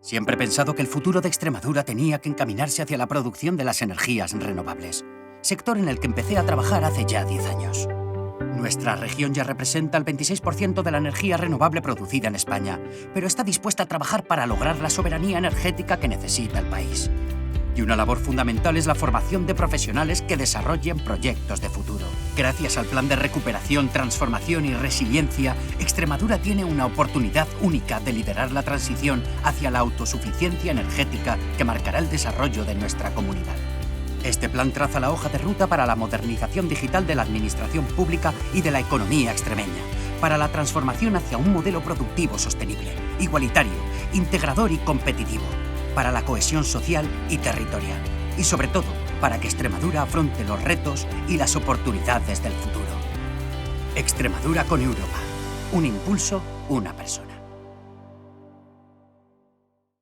Siempre he pensado que el futuro de Extremadura tenía que encaminarse hacia la producción de las energías renovables, sector en el que empecé a trabajar hace ya 10 años. Nuestra región ya representa el 26% de la energía renovable producida en España, pero está dispuesta a trabajar para lograr la soberanía energética que necesita el país. Y una labor fundamental es la formación de profesionales que desarrollen proyectos de futuro. Gracias al Plan de Recuperación, Transformación y Resiliencia, Extremadura tiene una oportunidad única de liderar la transición hacia la autosuficiencia energética que marcará el desarrollo de nuestra comunidad. Este plan traza la hoja de ruta para la modernización digital de la administración pública y de la economía extremeña, para la transformación hacia un modelo productivo sostenible, igualitario, integrador y competitivo, para la cohesión social y territorial, y sobre todo, para que Extremadura afronte los retos y las oportunidades del futuro. Extremadura con Europa. Un impulso, una persona.